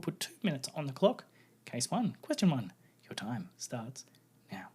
put 2 minutes on the clock. Case 1, question 1. Your time starts now.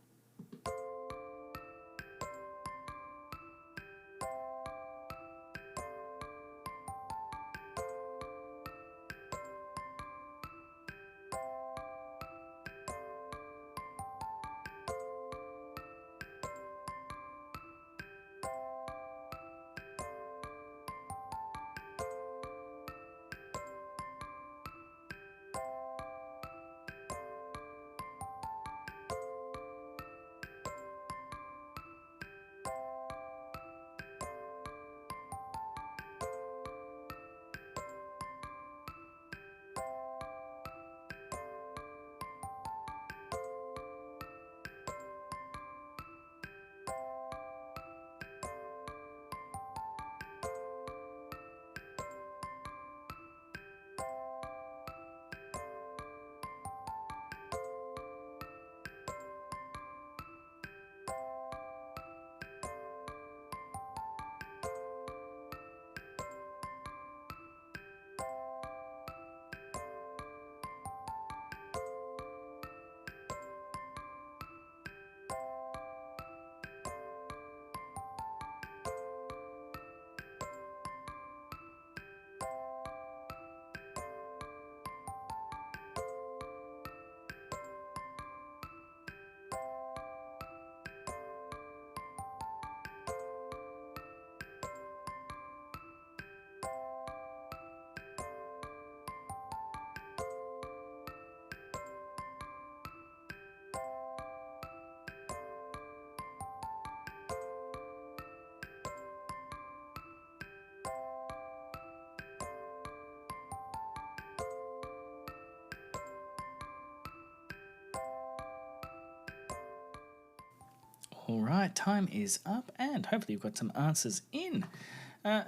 All right, time is up, and hopefully you've got some answers in.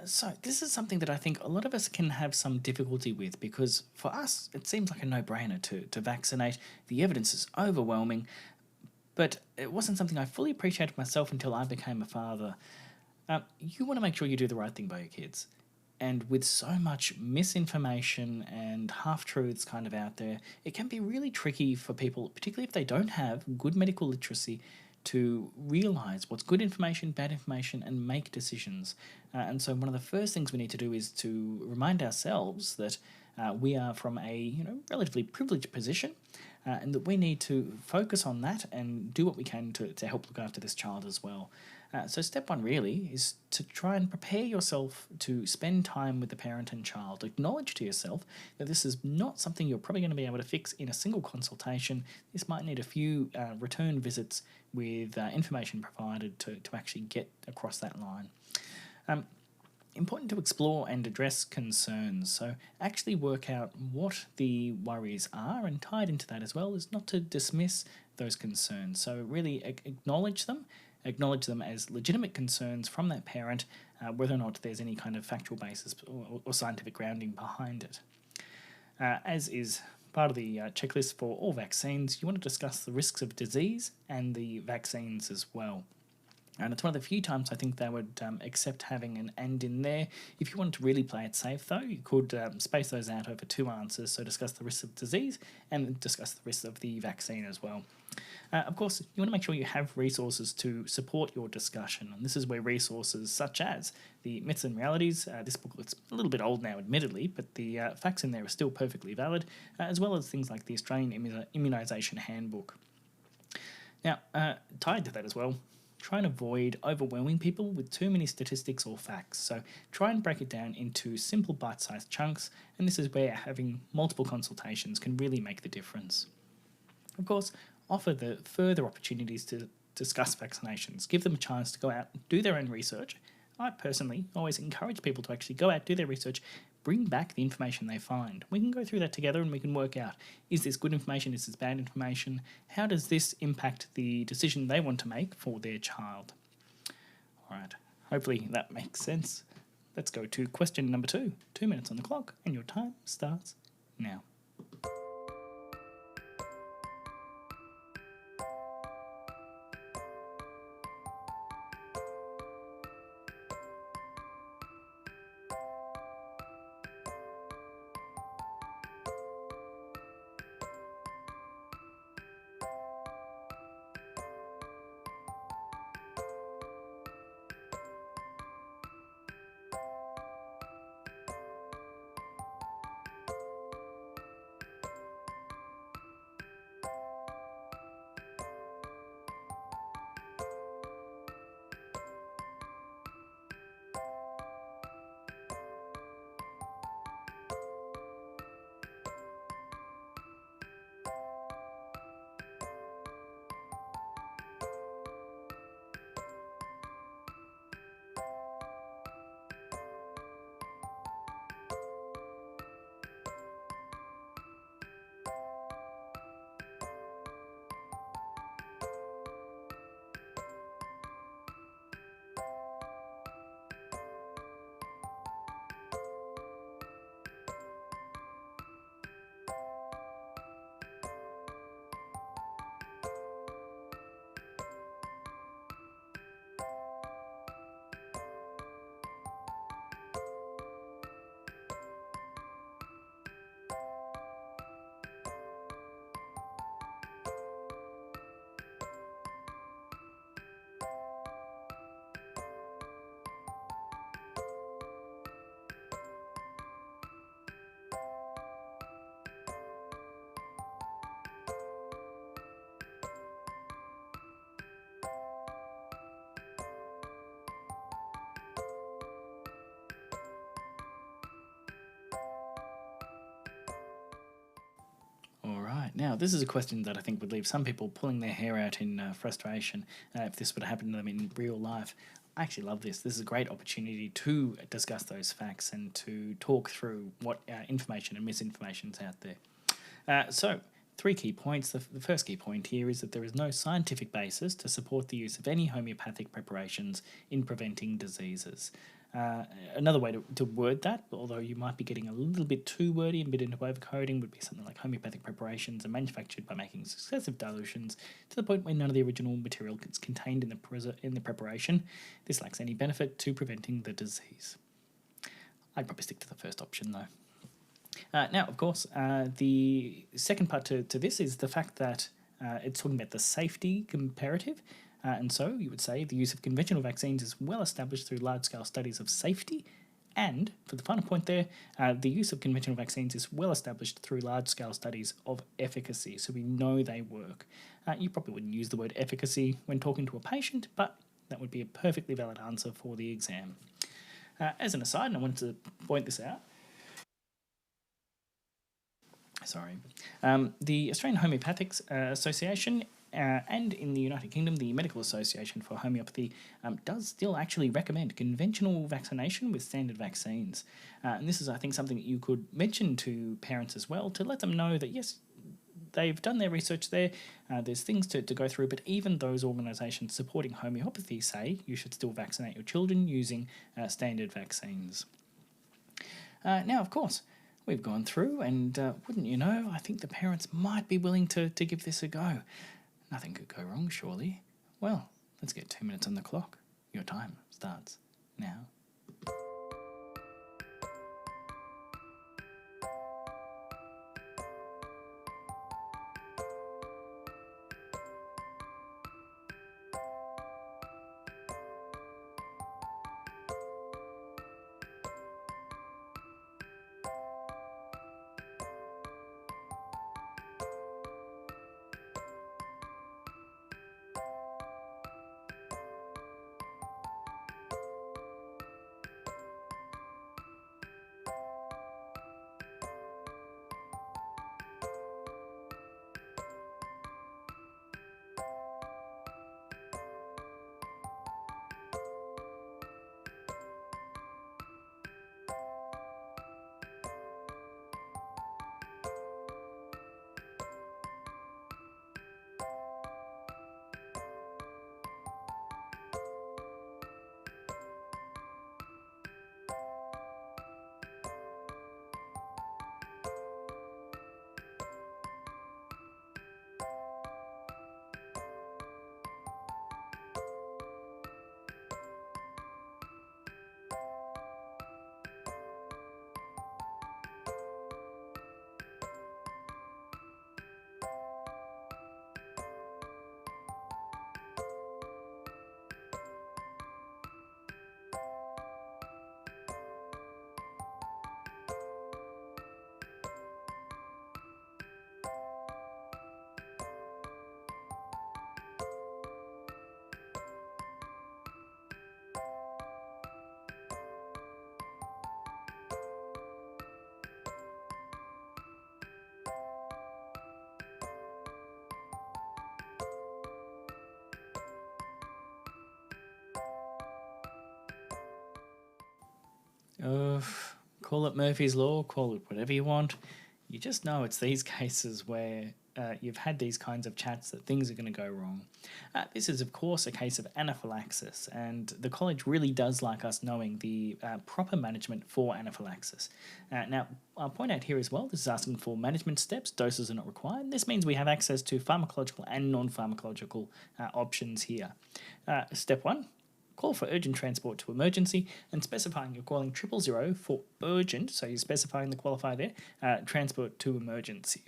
So this is something that I think a lot of us can have some difficulty with, because for us it seems like a no-brainer to vaccinate. The evidence is overwhelming, but it wasn't something I fully appreciated myself until I became a father. You want to make sure you do the right thing by your kids. And with so much misinformation and half-truths kind of out there, it can be really tricky for people, particularly if they don't have good medical literacy, to realise what's good information, bad information, and make decisions. And so one of the first things we need to do is to remind ourselves that we are from a relatively privileged position, and that we need to focus on that and do what we can to help look after this child as well. So step one really is to try and prepare yourself to spend time with the parent and child. Acknowledge to yourself that this is not something you're probably going to be able to fix in a single consultation. This might need a few return visits with information provided to actually get across that line. Important to explore and address concerns. So actually work out what the worries are, and tied into that as well is not to dismiss those concerns. So really acknowledge them as legitimate concerns from that parent, whether or not there's any kind of factual basis or scientific grounding behind it. As is part of the checklist for all vaccines, you want to discuss the risks of disease and the vaccines as well. And it's one of the few times I think they would accept having an "and" in there. If you wanted to really play it safe, though, you could space those out over two answers. So discuss the risks of disease and discuss the risks of the vaccine as well. Of course, you want to make sure you have resources to support your discussion. And this is where resources such as the Myths and Realities, this booklet's a little bit old now admittedly, but the facts in there are still perfectly valid, as well as things like the Australian Immunisation Handbook. Now, tied to that as well, try and avoid overwhelming people with too many statistics or facts. So try and break it down into simple bite-sized chunks, and this is where having multiple consultations can really make the difference. Of course, offer the further opportunities to discuss vaccinations. Give them a chance to go out and do their own research. I personally always encourage people to actually go out, do their research, bring back the information they find. We can go through that together and we can work out, is this good information, is this bad information? How does this impact the decision they want to make for their child? All right, hopefully that makes sense. Let's go to question number 2. 2 minutes on the clock and your time starts now. Now, this is a question that I think would leave some people pulling their hair out in frustration if this were to happen to them in real life. I actually love this. This is a great opportunity to discuss those facts and to talk through what information and misinformation is out there. So, three key points. The first key point here is that there is no scientific basis to support the use of any homeopathic preparations in preventing diseases. Another way to word that, although you might be getting a little bit too wordy and a bit into overcoding, would be something like homeopathic preparations are manufactured by making successive dilutions to the point where none of the original material is contained in the preparation. This lacks any benefit to preventing the disease. I'd probably stick to the first option though. Now, of course, the second part to this is the fact that it's talking about the safety comparative. And so you would say the use of conventional vaccines is well established through large-scale studies of safety. And for the final point there, the use of conventional vaccines is well established through large-scale studies of efficacy. So we know they work. You probably wouldn't use the word efficacy when talking to a patient, but that would be a perfectly valid answer for the exam. As an aside, and I wanted to point this out, the Australian Homeopathic Association and in the United Kingdom, the Medical Association for Homeopathy does still actually recommend conventional vaccination with standard vaccines. And this is, I think, something that you could mention to parents as well to let them know that, yes, they've done their research there, there's things to go through, but even those organisations supporting homeopathy say you should still vaccinate your children using standard vaccines. Now, of course, we've gone through, and wouldn't you know, I think the parents might be willing to give this a go. Nothing could go wrong, surely. Well, let's get 2 minutes on the clock. Your time starts now. Call it Murphy's Law, call it whatever you want. You just know it's these cases where you've had these kinds of chats that things are going to go wrong. This is, of course, a case of anaphylaxis, and the college really does like us knowing the proper management for anaphylaxis. Now, I'll point out here as well, this is asking for management steps. Doses are not required. This means we have access to pharmacological and non-pharmacological options here. Step 1. Call for urgent transport to emergency, and specifying you're calling 000 for urgent, so you're specifying the qualifier there, transport to emergency.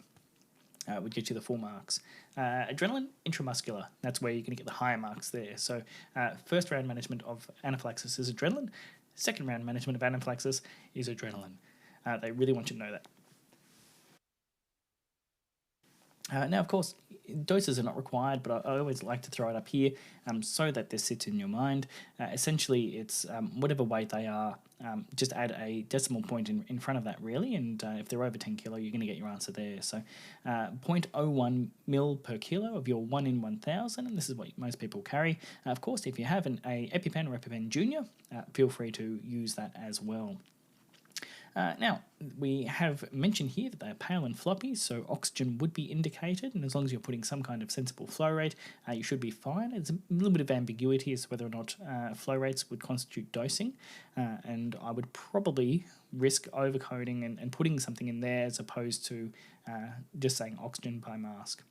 Would get you the full marks. Adrenaline, intramuscular, that's where you're going to get the higher marks there. So first round management of anaphylaxis is adrenaline, second round management of anaphylaxis is adrenaline. They really want you to know that. Now, of course, doses are not required, but I always like to throw it up here so that this sits in your mind. Essentially, it's whatever weight they are, just add a decimal point in front of that, really. And if they're over 10 kilo, you're going to get your answer there. So 0.01 mil per kilo of your 1 in 1,000, and this is what most people carry. Of course, if you have a EpiPen or EpiPen Junior, feel free to use that as well. Now, we have mentioned here that they're pale and floppy, so oxygen would be indicated, and as long as you're putting some kind of sensible flow rate, you should be fine. There's a little bit of ambiguity as to whether or not flow rates would constitute dosing, and I would probably risk overcoding and putting something in there as opposed to just saying oxygen by mask.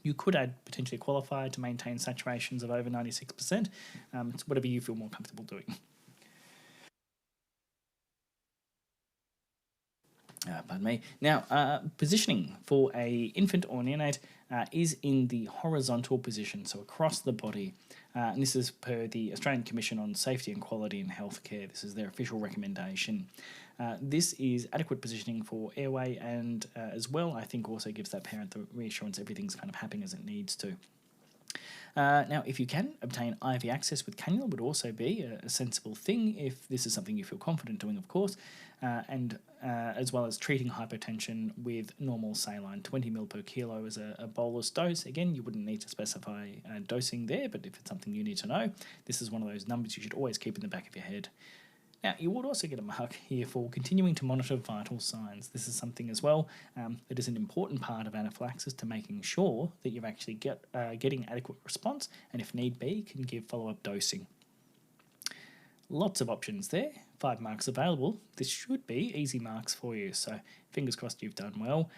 You could add potentially a qualifier to maintain saturations of over 96%. It's whatever you feel more comfortable doing. Pardon me. Now, positioning for a infant or neonate is in the horizontal position, so across the body. And this is per the Australian Commission on Safety and Quality in Healthcare. This is their official recommendation. This is adequate positioning for airway, and as well, I think also gives that parent the reassurance everything's kind of happening as it needs to. Now, if you can, obtain IV access with cannula would also be a sensible thing if this is something you feel confident doing, of course, and as well as treating hypotension with normal saline. 20 ml per kilo is a bolus dose. Again, you wouldn't need to specify dosing there, but if it's something you need to know, this is one of those numbers you should always keep in the back of your head. Now, you would also get a mark here for continuing to monitor vital signs. This is something as well that is an important part of anaphylaxis to making sure that you're actually getting adequate response, and if need be, can give follow-up dosing. Lots of options there, 5 marks available. This should be easy marks for you, so fingers crossed you've done well.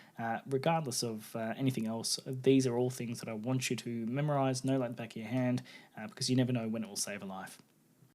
Regardless of anything else, these are all things that I want you to memorise, know like the back of your hand, because you never know when it will save a life.